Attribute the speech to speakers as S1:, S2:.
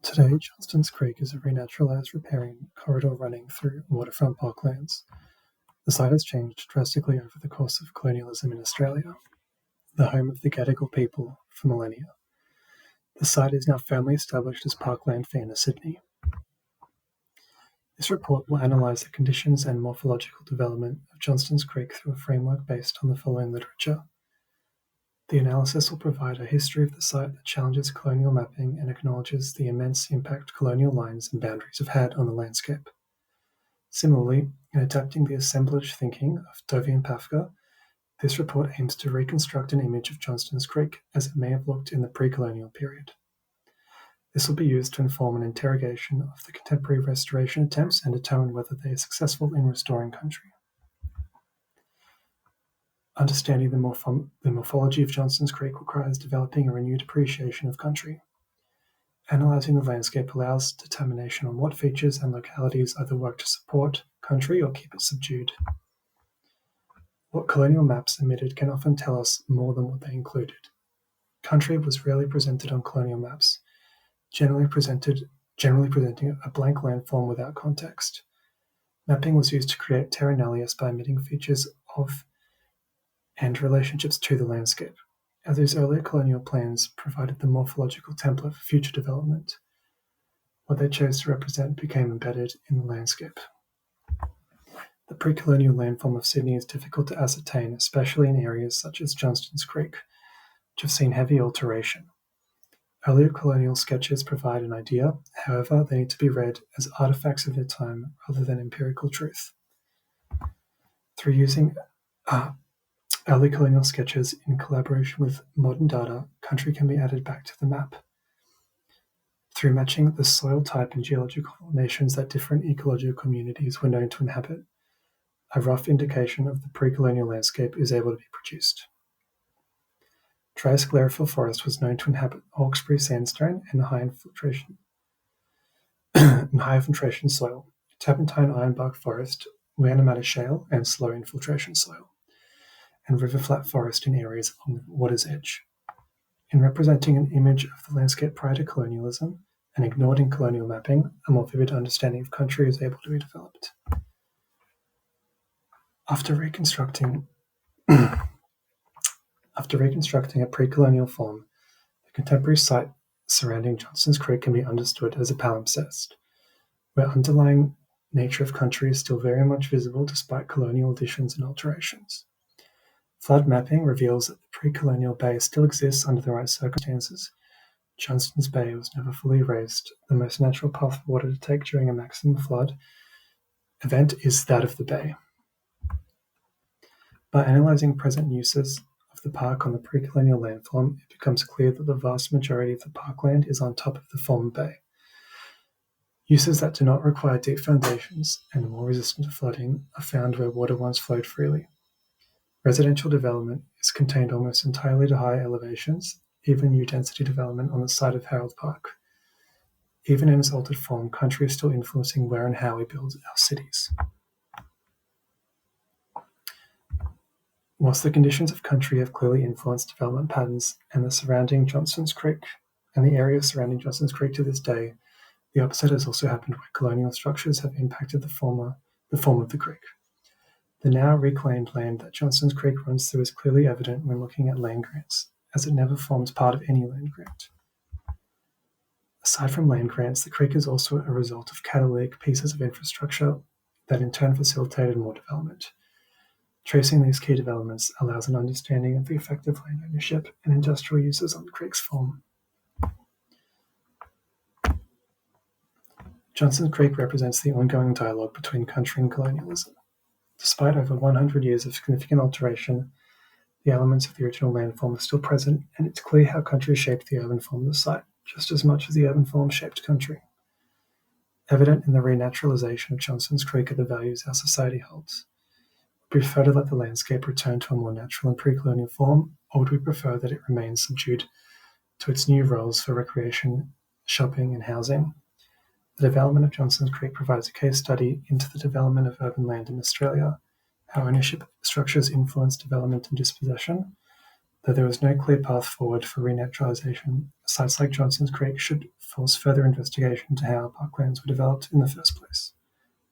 S1: Today, Johnston's Creek is a renaturalized riparian corridor running through waterfront parklands. The site has changed drastically over the course of colonialism in Australia, the home of the Gadigal people for millennia. The site is now firmly established as parkland for inner Sydney. This report will analyse the conditions and morphological development of Johnston's Creek through a framework based on the following literature. The analysis will provide a history of the site that challenges colonial mapping and acknowledges the immense impact colonial lines and boundaries have had on the landscape. Similarly, in adapting the assemblage thinking of Dovey and Pafka, this report aims to reconstruct an image of Johnston's Creek as it may have looked in the pre-colonial period. This will be used to inform an interrogation of the contemporary restoration attempts and determine whether they are successful in restoring country. Understanding the morphology of Johnston's Creek requires developing a renewed appreciation of country. Analysing the landscape allows determination on what features and localities either work to support country or keep it subdued. What colonial maps omitted can often tell us more than what they included. Country was rarely presented on colonial maps, generally presenting a blank landform without context. Mapping was used to create terra nullius by omitting features of and relationships to the landscape, as these earlier colonial plans provided the morphological template for future development. What they chose to represent became embedded in the landscape. The pre-colonial landform of Sydney is difficult to ascertain, especially in areas such as Johnston's Creek, which have seen heavy alteration. Earlier colonial sketches provide an idea, however, they need to be read as artifacts of their time rather than empirical truth. Through using early colonial sketches in collaboration with modern data, country can be added back to the map. Through matching the soil type and geological formations that different ecological communities were known to inhabit, a rough indication of the pre-colonial landscape is able to be produced. Dry sclerophyll forest was known to inhabit Hawkesbury sandstone and high infiltration soil, Turpentine ironbark forest, Wienermatta shale, and slow infiltration soil, and river flat forest in areas along the water's edge. In representing an image of the landscape prior to colonialism and ignored in colonial mapping, a more vivid understanding of country is able to be developed. After reconstructing a pre-colonial form, the contemporary site surrounding Johnston's Creek can be understood as a palimpsest, where underlying nature of country is still very much visible despite colonial additions and alterations. Flood mapping reveals that the pre-colonial bay still exists under the right circumstances. Johnston's Bay was never fully erased. The most natural path for water to take during a maximum flood event is that of the bay. By analysing present uses of the park on the pre-colonial landform, it becomes clear that the vast majority of the parkland is on top of the former bay. Uses that do not require deep foundations and are more resistant to flooding are found where water once flowed freely. Residential development is contained almost entirely to high elevations, even new density development on the site of Harold Park. Even in its altered form, country is still influencing where and how we build our cities. Whilst the conditions of country have clearly influenced development patterns and the area surrounding Johnston's Creek to this day, the opposite has also happened where colonial structures have impacted the form of the creek. The now reclaimed land that Johnston's Creek runs through is clearly evident when looking at land grants, as it never forms part of any land grant. Aside from land grants, the creek is also a result of catalytic pieces of infrastructure that in turn facilitated more development. Tracing these key developments allows an understanding of the effect of land ownership and industrial uses on the creek's form. Johnston's Creek represents the ongoing dialogue between country and colonialism. Despite over 100 years of significant alteration, the elements of the original landform are still present, and it's clear how country shaped the urban form of the site, just as much as the urban form shaped country. Evident in the renaturalization of Johnston's Creek are the values our society holds. Would we prefer to let the landscape return to a more natural and pre-colonial form, or would we prefer that it remains subdued to its new roles for recreation, shopping, and housing? The development of Johnston's Creek provides a case study into the development of urban land in Australia, how ownership structures influence development and dispossession. Though there was no clear path forward for renaturalization, sites like Johnson's Creek should force further investigation into how parklands were developed in the first place.